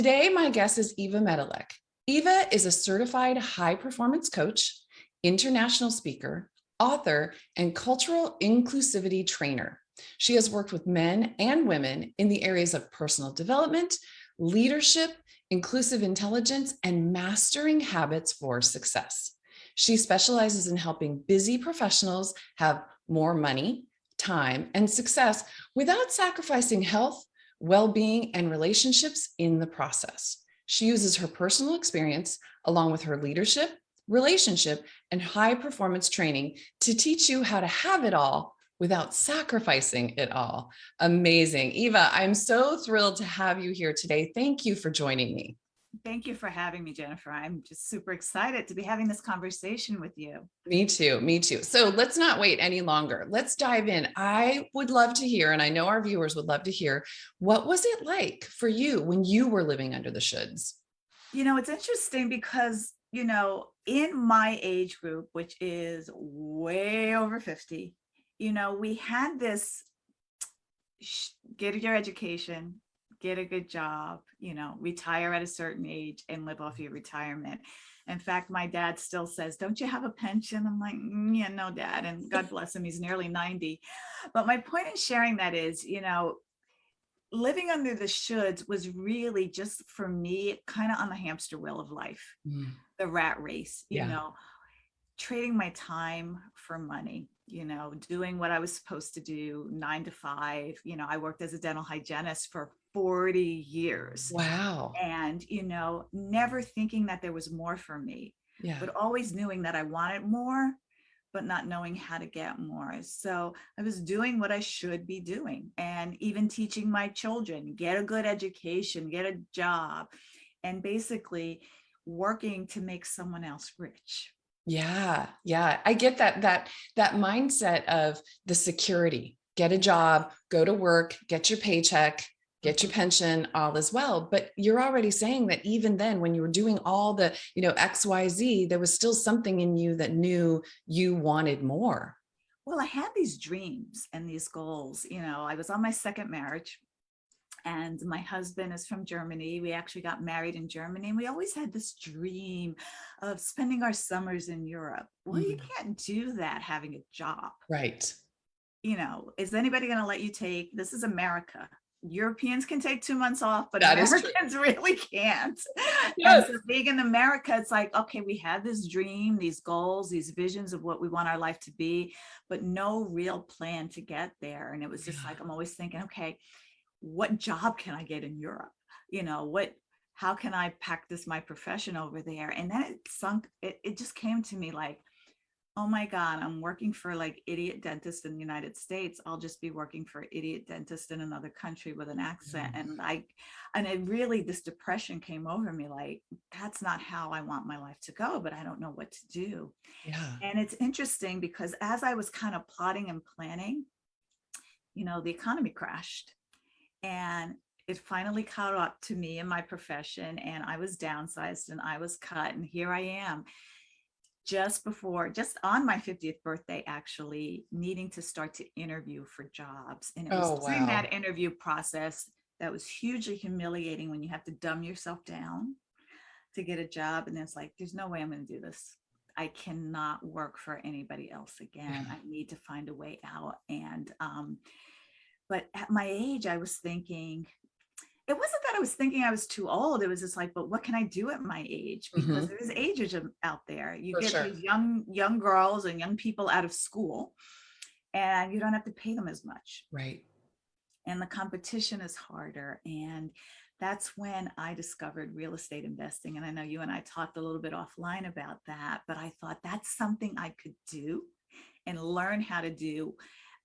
Today, my guest is Eva Medilek. Eva is a certified high performance coach, international speaker, author, and cultural inclusivity trainer. She has worked with men and women in the areas of personal development, leadership, inclusive intelligence, and mastering habits for success. She specializes in helping busy professionals have more money, time, and success without sacrificing health, well-being, and relationships in the process. She uses her personal experience along with her leadership, relationship, and high performance training to teach you how to have it all without sacrificing it all. Amazing. Eva, I'm so thrilled to have you here today. Thank you for joining me. Thank you for having me, Jennifer. I'm just super excited to be having this conversation with you. Me too. Me too. So let's not wait any longer. Let's dive in. I would love to hear, and I know our viewers would love to hear, what was it like for you when you were living under the shoulds? It's interesting because, in my age group, which is way over 50, we had this get your education, get a good job, retire at a certain age and live off your retirement. In fact, my dad still says, don't you have a pension? I'm like, yeah, no, Dad. And God bless him, he's nearly 90. But my point in sharing that is, living under the shoulds was really just for me, kind of on the hamster wheel of life, the rat race, trading my time for money, doing what I was supposed to do 9 to 5. I worked as a dental hygienist for 40 years. Wow. And, never thinking that there was more for me, Yeah. but always knowing that I wanted more, but not knowing how to get more. So I was doing what I should be doing, and even teaching my children, get a good education, get a job, and basically working to make someone else rich. Yeah. Yeah. I get that mindset of the security, get a job, go to work, get your paycheck, get your pension, all as well. But you're already saying that even then, when you were doing all the, XYZ, there was still something in you that knew you wanted more. Well, I had these dreams and these goals. I was on my second marriage, and my husband is from Germany. We actually got married in Germany, and we always had this dream of spending our summers in Europe. Well, you can't do that having a job. Right. Is anybody going to let you take, this is America. Europeans can take 2 months off, but That is true. Americans really can't. Yes. And so being in America, it's like, okay, we had this dream, these goals, these visions of what we want our life to be, but no real plan to get there. And it was just like, I'm always thinking, okay, what job can I get in Europe? How can I practice my profession over there? And then it just came to me like, oh my God, I'm working for like idiot dentist in the United States. I'll just be working for idiot dentist in another country with an accent. And it really, this depression came over me, like, that's not how I want my life to go, but I don't know what to do. Yeah. And it's interesting because as I was kind of plotting and planning, the economy crashed, and it finally caught up to me in my profession, and I was downsized and I was cut. And here I am, just on my 50th birthday, actually needing to start to interview for jobs. And it was during that interview process that was hugely humiliating, when you have to dumb yourself down to get a job. And it's like, there's no way I'm going to do this. I cannot work for anybody else again. I need to find a way out. And, but at my age, I was thinking, it wasn't that I was thinking I was too old. It was just like, but what can I do at my age? Because there is ageism out there. You get these young girls and young people out of school, and you don't have to pay them as much. Right. And the competition is harder. And that's when I discovered real estate investing. And I know you and I talked a little bit offline about that, but I thought that's something I could do and learn how to do,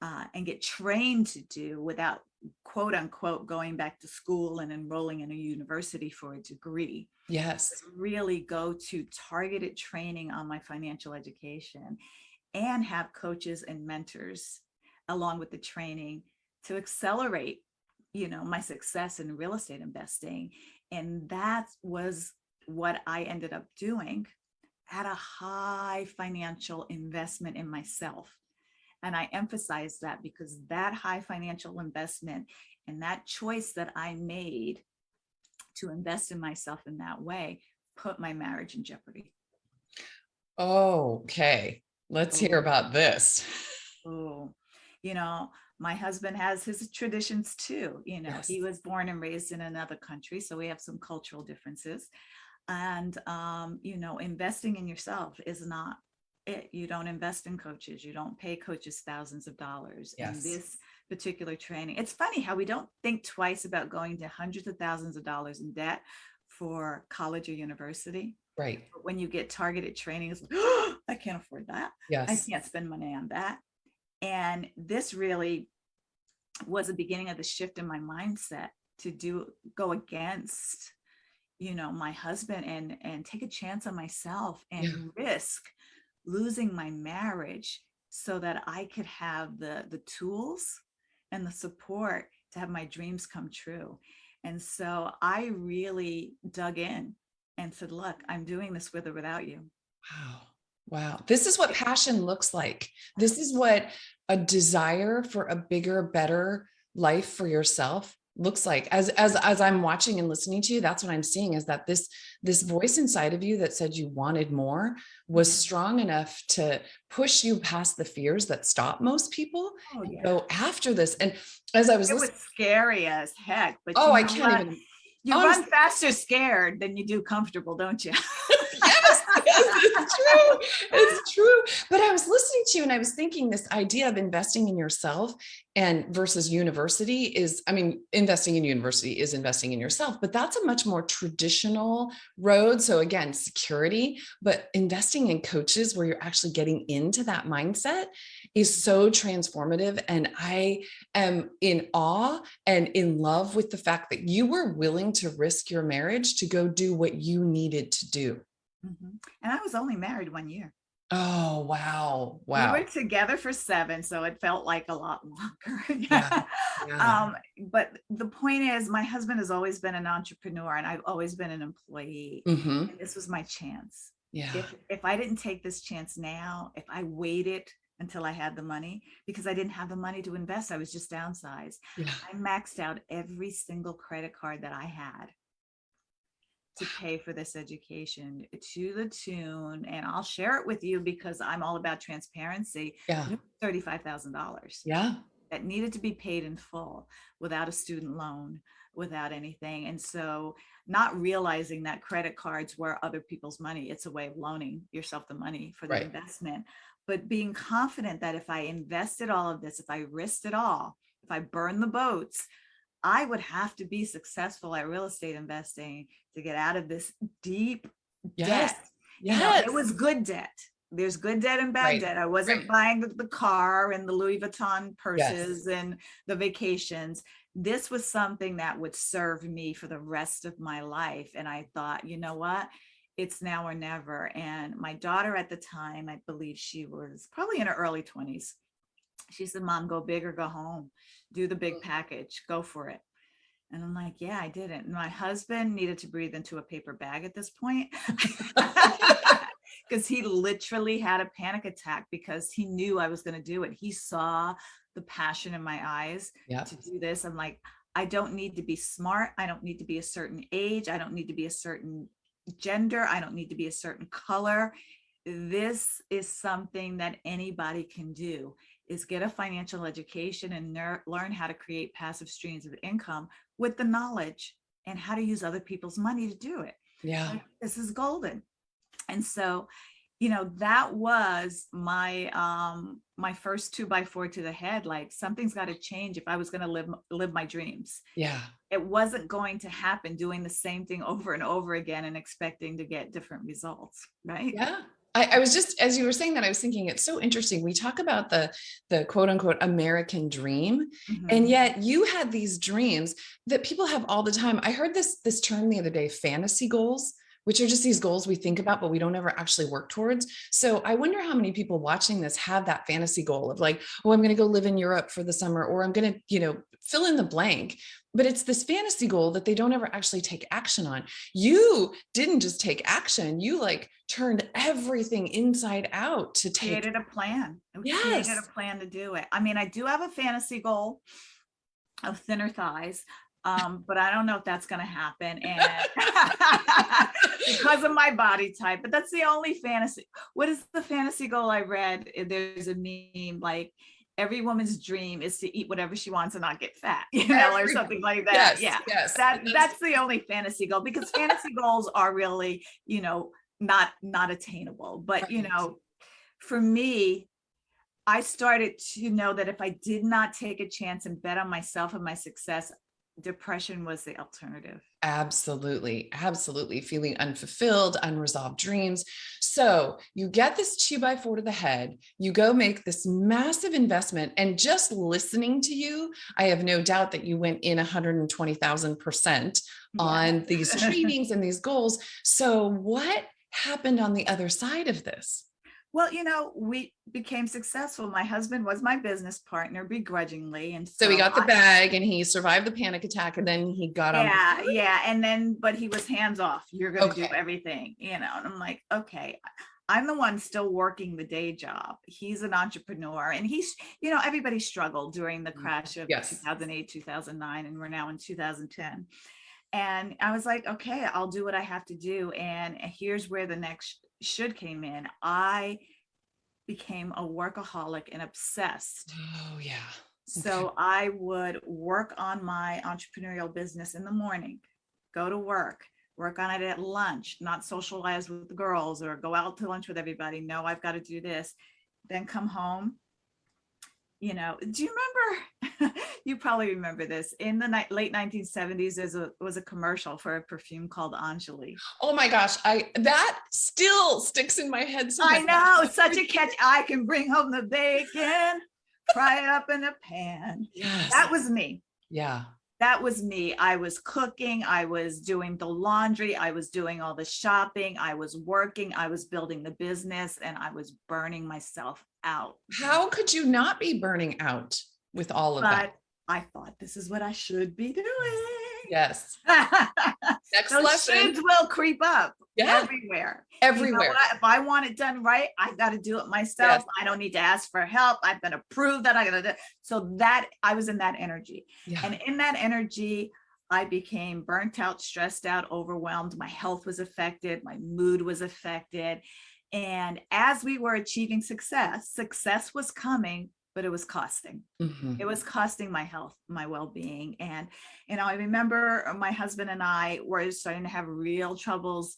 and get trained to do without, quote unquote, going back to school and enrolling in a university for a degree. Yes. Really go to targeted training on my financial education, and have coaches and mentors along with the training to accelerate, my success in real estate investing. And that was what I ended up doing, at a high financial investment in myself. And I emphasize that because that high financial investment and that choice that I made to invest in myself in that way put my marriage in jeopardy. Okay. Let's hear about this. Oh, you know, my husband has his traditions too. You know, Yes. he was born and raised in another country, so we have some cultural differences. And you know, investing in yourself is not it. You don't invest in coaches. You don't pay coaches thousands of dollars. And Yes. this particular training, it's funny how we don't think twice about going to hundreds of thousands of dollars in debt for college or university. Right. But when you get targeted training, it's like, oh, I can't afford that. I Yes. can't spend money on that. And this really was the beginning of the shift in my mindset to go against, you know, my husband and take a chance on myself Yeah. and risk losing my marriage so that I could have the tools and the support to have my dreams come true. And so I really dug in and said, look, I'm doing this with or without you. Wow. Wow. This is what passion looks like. This is what a desire for a bigger, better life for yourself looks like. As I'm watching and listening to you, that's what I'm seeing, is that this voice inside of you that said you wanted more was strong enough to push you past the fears that stop most people Oh and yeah. go after this. And as I was It was listening, scary as heck, but oh, you I know can't what? even You run honestly. faster scared than you do comfortable, don't you? Yes, yes, it's true. It's true. But I was listening to you and I was thinking this idea of investing in yourself and versus university is, I mean, investing in university is investing in yourself, but that's a much more traditional road. So again, security, but investing in coaches where you're actually getting into that mindset is so transformative. And I am in awe and in love with the fact that you were willing to risk your marriage to go do what you needed to do. Mhm. And I was only married 1 year. Oh, wow. We were Wow. together for 7, so it felt like a lot longer. Yeah. Yeah. But the point is, my husband has always been an entrepreneur, and I've always been an employee. Hmm. And this was my chance. Yeah. If I didn't take this chance now, if I waited until I had the money, because I didn't have the money to invest, I was just downsized. Yeah. I maxed out every single credit card that I had to pay for this education to the tune, and I'll share it with you because I'm all about transparency. Yeah. $35,000 Yeah. that needed to be paid in full without a student loan, without anything. And so not realizing that credit cards were other people's money, it's a way of loaning yourself the money for the Right. investment, but being confident that if I invested all of this, if I risked it all, if I burned the boats, I would have to be successful at real estate investing to get out of this deep Yes. debt. You know, it Yes. was good debt. There's good debt and bad Right. debt. I wasn't Right. buying the car and the Louis Vuitton Yes. purses and the vacations. This was something that would serve me for the rest of my life. And I thought, you know what? It's now or never. And my daughter at the time, I believe she was probably in her early 20s. She said, Mom, go big or go home. Do the big package. Go for it. And I'm like, yeah, I didn't. And my husband needed to breathe into a paper bag at this point because he literally had a panic attack because he knew I was going to do it. He saw the passion in my eyes Yeah. to do this. I'm like, I don't need to be smart. I don't need to be a certain age. I don't need to be a certain gender. I don't need to be a certain color. This is something that anybody can do, is get a financial education and learn how to create passive streams of income with the knowledge and how to use other people's money to do it. Yeah. Like, this is golden. And so, you know, that was my my first 2x4 to the head. Like, something's got to change if I was going to live my dreams. Yeah. It wasn't going to happen doing the same thing over and over again and expecting to get different results, right? Yeah. I was just, as you were saying that, I was thinking it's so interesting. We talk about the quote unquote American dream, and yet you had these dreams that people have all the time. I heard this term the other day, fantasy goals, which are just these goals we think about, but we don't ever actually work towards. So I wonder how many people watching this have that fantasy goal of like, oh, I'm going to go live in Europe for the summer, or I'm going to, you know, fill in the blank. But it's this fantasy goal that they don't ever actually take action on. You didn't just take action. You like turned everything inside out to take. Created a plan. Yes. Created a plan to do it. I mean, I do have a fantasy goal of thinner thighs. But I don't know if that's going to happen. And because of my body type, but that's the only fantasy. What is the fantasy goal I read? There's a meme like every woman's dream is to eat whatever she wants and not get fat, or something like that. Yes, Yeah. yes. That's the only fantasy goal, because fantasy goals are really, not attainable. But, for me, I started to know that if I did not take a chance and bet on myself and my success, depression was the alternative. Absolutely. Absolutely. Feeling unfulfilled, unresolved dreams. So you get this 2x4 to the head, you go make this massive investment, and just listening to you, I have no doubt that you went in 120,000% on these trainings and these goals. So what happened on the other side of this? Well, we became successful. My husband was my business partner begrudgingly. And So he got the bag and he survived the panic attack, and then he got on. Yeah. And then, but he was hands off. You're going to do everything, and I'm like, okay, I'm the one still working the day job. He's an entrepreneur, and he's, everybody struggled during the crash of 2008, 2009, and we're now in 2010. And I was like, okay, I'll do what I have to do. And here's where the next should came in. I became a workaholic and obsessed. Oh, yeah. So I would work on my entrepreneurial business in the morning, go to work on it at lunch, not socialize with the girls or go out to lunch with everybody. No, I've got to do this. Then come home. Do you remember, you probably remember this, in the late 1970s, there was a commercial for a perfume called Anjali. Oh my gosh, that still sticks in my head. I know, it's such a catch. I can bring home the bacon, fry it up in a pan. Yes. That was me. Yeah. That was me. I was cooking, I was doing the laundry, I was doing all the shopping, I was working, I was building the business, and I was burning myself out. How could you not be burning out with all of that? I thought this is what I should be doing. Yes. Next lesson. Shoulds will creep up everywhere. If I want it done right, I got to do it myself. Yes. I don't need to ask for help. I've got to prove that I got to do. So that I was in that energy. Yeah. And in that energy, I became burnt out, stressed out, overwhelmed. My health was affected. My mood was affected. And as we were achieving success was coming, but it was costing. Mm-hmm. It was costing my health, my well-being. And, I remember my husband and I were starting to have real troubles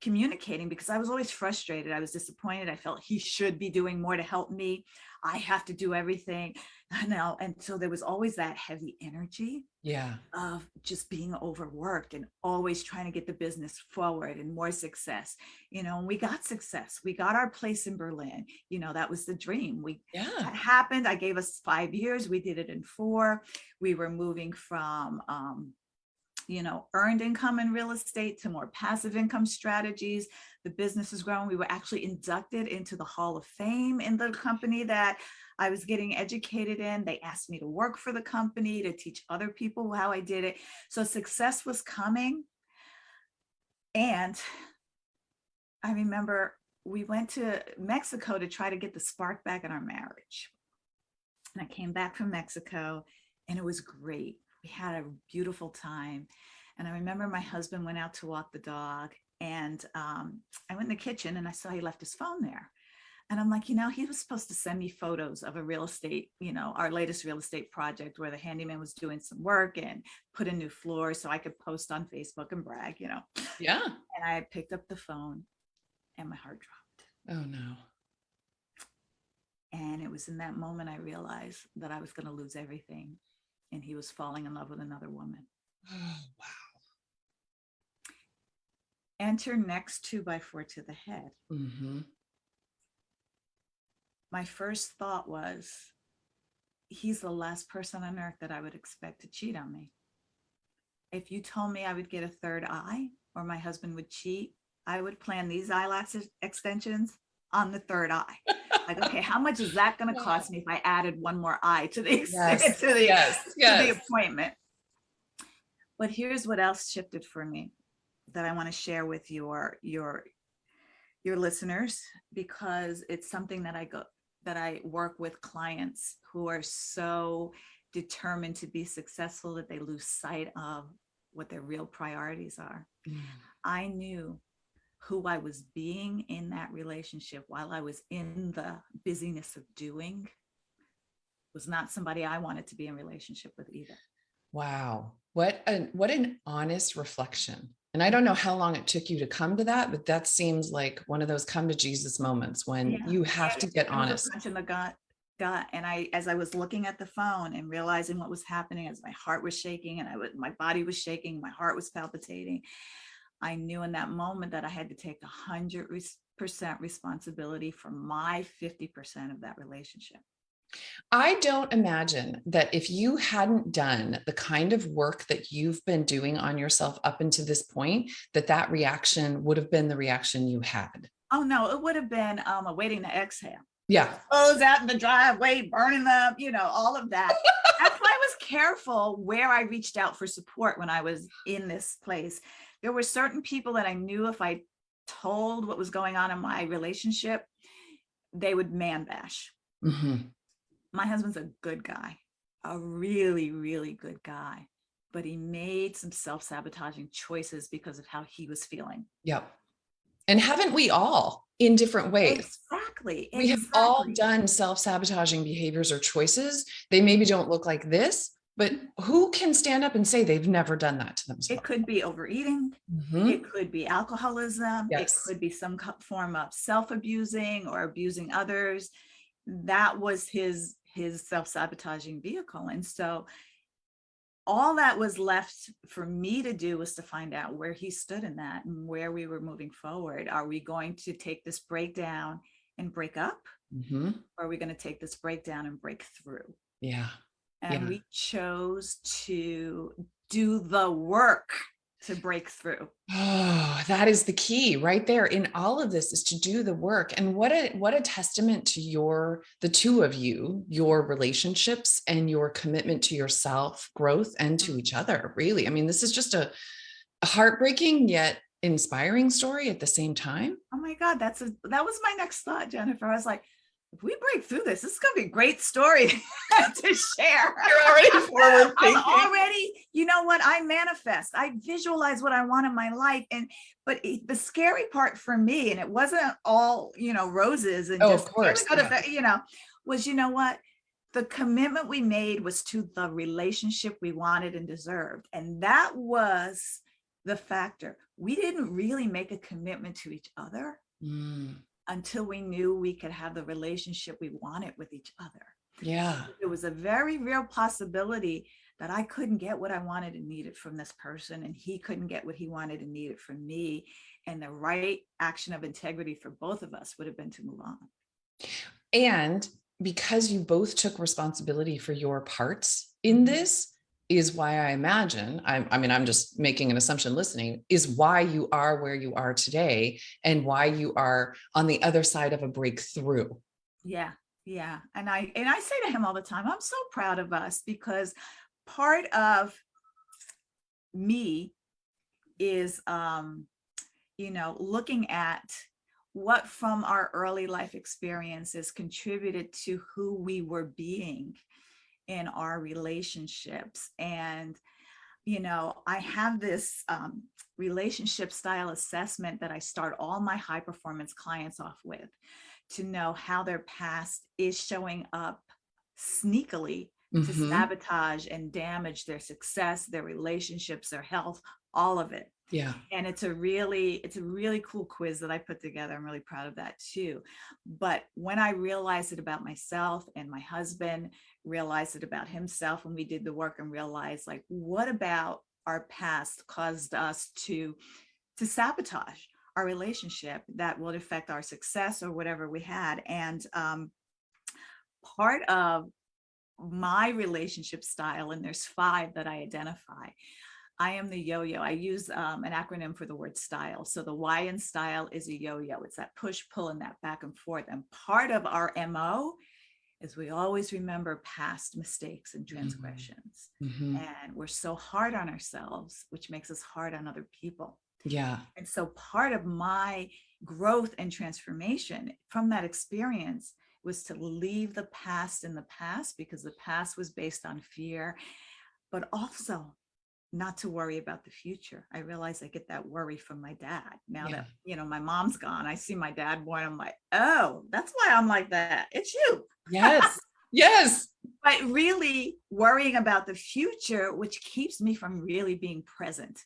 communicating because I was always frustrated. I was disappointed. I felt he should be doing more to help me. I have to do everything. I know. And so there was always that heavy energy of just being overworked and always trying to get the business forward and more success, and we got success. We got our place in Berlin. That was the dream. That happened. I gave us 5 years. We did it in 4. We were moving from, earned income in real estate to more passive income strategies. The business is growing. We were actually inducted into the Hall of Fame in the company that I was getting educated in. They asked me to work for the company to teach other people how I did it. So success was coming. And I remember we went to Mexico to try to get the spark back in our marriage. And I came back from Mexico and it was great. We had a beautiful time. And I remember my husband went out to walk the dog, and I went in the kitchen and I saw he left his phone there. And I'm like, he was supposed to send me photos of a real estate, our latest real estate project where the handyman was doing some work and put in new floors so I could post on Facebook and brag, Yeah. And I picked up the phone and my heart dropped. Oh no. And it was in that moment I realized that I was going to lose everything. And he was falling in love with another woman. Oh, wow. Enter next 2x4 to the head. Mm-hmm. My first thought was, he's the last person on earth that I would expect to cheat on me. If you told me I would get a third eye or my husband would cheat, I would plan these eyelash extensions on the third eye. Like, okay, how much is that going to cost me if I added one more eye to the the appointment? But here's what else shifted for me that I want to share with your listeners, because it's something that I work with clients who are so determined to be successful that they lose sight of what their real priorities are. I knew who I was being in that relationship while I was in the busyness of doing was not somebody I wanted to be in relationship with either. Wow. What an honest reflection. And I don't know how long it took you to come to that, but that seems like one of those come to Jesus moments when you have to get It was honest. a punch in the gut. And as I was looking at the phone and realizing what was happening, as my heart was shaking and my body was shaking, my heart was palpitating, I knew in that moment that I had to take 100% responsibility for my 50% of that relationship. I don't imagine that if you hadn't done the kind of work that you've been doing on yourself up until this point, that reaction would have been the reaction you had. Oh no, it would have been waiting to exhale. Yeah. Clothes out in the driveway, burning them, all of that. That's why I was careful where I reached out for support when I was in this place. There were certain people that I knew if I told what was going on in my relationship, they would man bash. Mm-hmm. My husband's a good guy, a really, really good guy, but he made some self-sabotaging choices because of how he was feeling. Yep. And haven't we all in different ways? Exactly. We have all done self-sabotaging behaviors or choices. They maybe don't look like this, but who can stand up and say they've never done that to themselves? It could be overeating. Mm-hmm. It could be alcoholism. Yes. It could be some form of self-abusing or abusing others. That was his self-sabotaging vehicle. And so all that was left for me to do was to find out where he stood in that and where we were moving forward. Are we going to take this breakdown and break up? Mm-hmm. Or are we going to take this breakdown and break through? Yeah. And we chose to do the work to break through. Oh, that is the key right there in all of this, is to do the work. And what a testament to the two of you, your relationships and your commitment to yourself growth and to each other. Really. I mean, this is just a heartbreaking yet inspiring story at the same time. Oh my God, that was my next thought, Jennifer. I was like, if we break through this is going to be a great story to share. You're already forward thinking. I'm already, you know what? I manifest. I visualize what I want in my life. But the scary part for me, and it wasn't all, roses and of course, was, what? The commitment we made was to the relationship we wanted and deserved. And that was the factor. We didn't really make a commitment to each other. Until we knew we could have the relationship we wanted with each other. Yeah. It was a very real possibility that I couldn't get what I wanted and needed from this person, and he couldn't get what he wanted and needed from me. And the right action of integrity for both of us would have been to move on. And because you both took responsibility for your parts in this, is why I imagine, I'm just making an assumption listening, is why you are where you are today and why you are on the other side of a breakthrough. Yeah. Yeah. And I say to him all the time, I'm so proud of us, because part of me is, looking at what from our early life experiences contributed to who we were being in our relationships. And, I have this relationship style assessment that I start all my high performance clients off with, to know how their past is showing up sneakily to sabotage and damage their success, their relationships, their health, all of it. Yeah. And it's a really cool quiz that I put together. I'm really proud of that too. But when I realized it about myself, and my husband realized it about himself, when we did the work and realized, like, what about our past caused us to sabotage our relationship that would affect our success or whatever we had. And part of my relationship style, and there's 5 that I identify. I am the yo-yo. I use an acronym for the word style. So the Y in style is a yo-yo. It's that push, pull, and that back and forth. And part of our MO is we always remember past mistakes and transgressions. And we're so hard on ourselves, which makes us hard on other people. Yeah. And so part of my growth and transformation from that experience was to leave the past in the past, because the past was based on fear, but also not to worry about the future. I realize I get that worry from my dad. Now that, my mom's gone, I see my dad more and I'm like, oh, that's why I'm like that. It's you. Yes. Yes. But really worrying about the future, which keeps me from really being present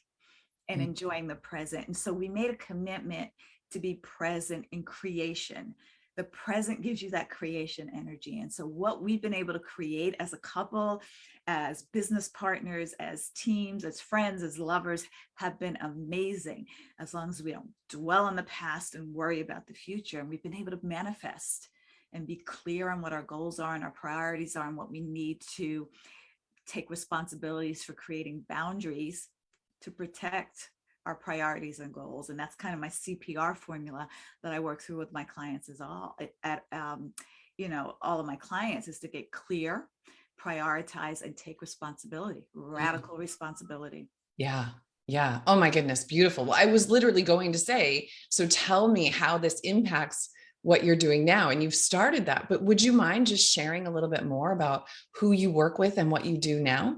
and enjoying the present. And so we made a commitment to be present in creation. The present gives you that creation energy. And so what we've been able to create as a couple, as business partners, as teams, as friends, as lovers, have been amazing, as long as we don't dwell on the past and worry about the future. And we've been able to manifest and be clear on what our goals are and our priorities are and what we need to take responsibilities for creating boundaries to protect our priorities and goals. And that's kind of my CPR formula that I work through with my clients is all of my clients is to get clear, prioritize, and take responsibility, radical responsibility. Yeah. Yeah. Oh my goodness. Beautiful. Well, I was literally going to say, so tell me how this impacts what you're doing now. And you've started that, but would you mind just sharing a little bit more about who you work with and what you do now?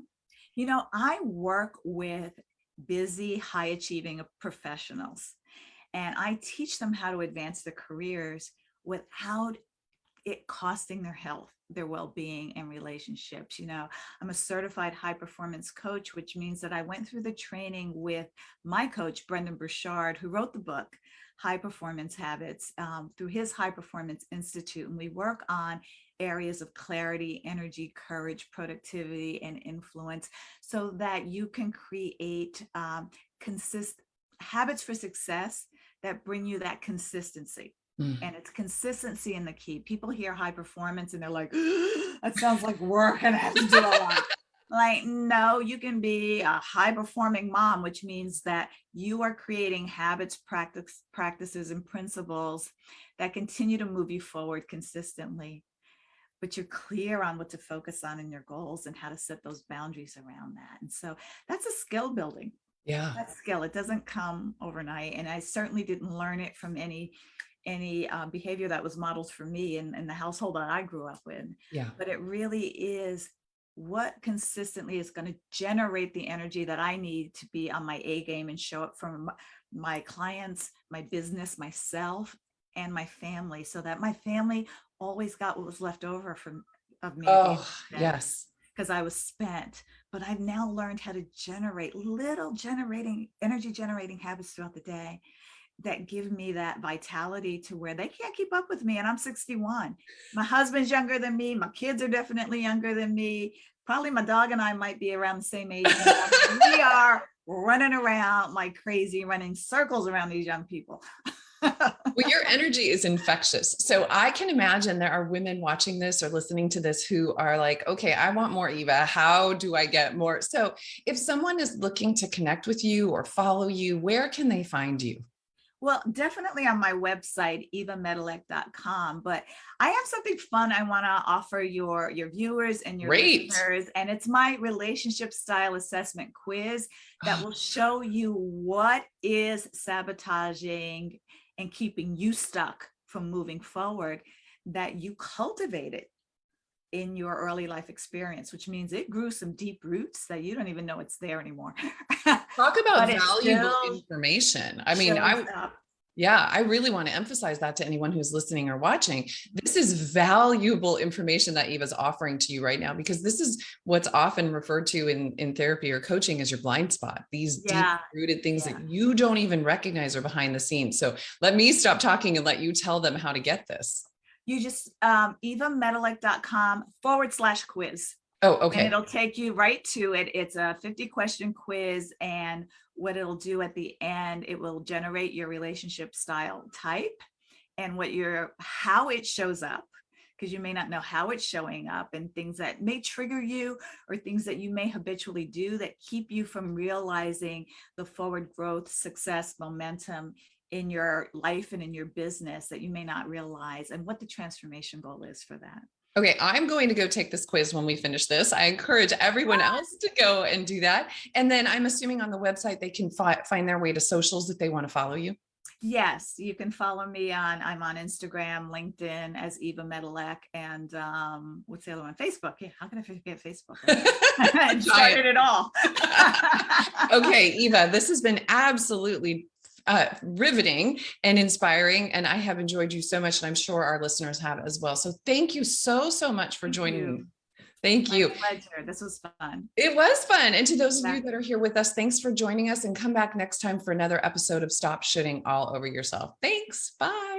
I work with busy, high achieving professionals, and I teach them how to advance their careers without it costing their health, their well-being, and relationships. I'm a certified high performance coach, which means that I went through the training with my coach, Brendan Burchard, who wrote the book, High Performance Habits, through his High Performance Institute. And we work on areas of clarity, energy, courage, productivity, and influence so that you can create habits for success that bring you that consistency. And it's consistency in the key. People hear high performance and they're like, that sounds like work and I have to do a lot. Like, no, you can be a high performing mom, which means that you are creating habits, practices, and principles that continue to move you forward consistently. But you're clear on what to focus on in your goals and how to set those boundaries around that. And so that's a skill building. Yeah. That skill, it doesn't come overnight. And I certainly didn't learn it from any behavior that was modeled for me in the household that I grew up with. Yeah. But it really is what consistently is going to generate the energy that I need to be on my A game and show up for my clients, my business, myself, and my family, so that my family always got what was left over of me. Oh, yes. Because I was spent. But I've now learned how to generate little energy generating habits throughout the day that give me that vitality to where they can't keep up with me. And I'm 61. My husband's younger than me. My kids are definitely younger than me. Probably my dog and I might be around the same age. We are running around like crazy, running circles around these young people. Well, your energy is infectious. So I can imagine there are women watching this or listening to this who are like, okay, I want more Eva. How do I get more? So if someone is looking to connect with you or follow you, where can they find you? Well, definitely on my website, evamedilek.com. But I have something fun I want to offer your viewers and your listeners. And it's my relationship style assessment quiz that will show you what is sabotaging and keeping you stuck from moving forward, that you cultivated in your early life experience, which means it grew some deep roots that you don't even know it's there anymore. Talk about valuable information. I mean, I really want to emphasize that to anyone who's listening or watching. This is valuable information that Eva's offering to you right now, because this is what's often referred to in therapy or coaching as your blind spot, these deep rooted things that you don't even recognize are behind the scenes. So let me stop talking and let you tell them how to get this. You just evamedilek.com/quiz. Oh, okay. And it'll take you right to it. It's a 50-question quiz. And what it'll do at the end, it will generate your relationship style type and how it shows up, because you may not know how it's showing up, and things that may trigger you or things that you may habitually do that keep you from realizing the forward growth, success, momentum in your life and in your business that you may not realize, and what the transformation goal is for that. Okay, I'm going to go take this quiz when we finish this. I encourage everyone else to go and do that. And then I'm assuming on the website, they can find their way to socials if they want to follow you. Yes, you can follow me I'm on Instagram, LinkedIn as Eva Medilek, and what's the other one? Facebook. Yeah, how can I forget Facebook? I started it all. Okay, Eva, this has been absolutely riveting and inspiring, and I have enjoyed you so much, and I'm sure our listeners have as well. So thank you so, so much for joining me. Thank you. My pleasure. This was fun. It was fun. And to those of Yeah. you that are here with us, thanks for joining us, and come back next time for another episode of Stop Shitting All Over Yourself. Thanks. Bye.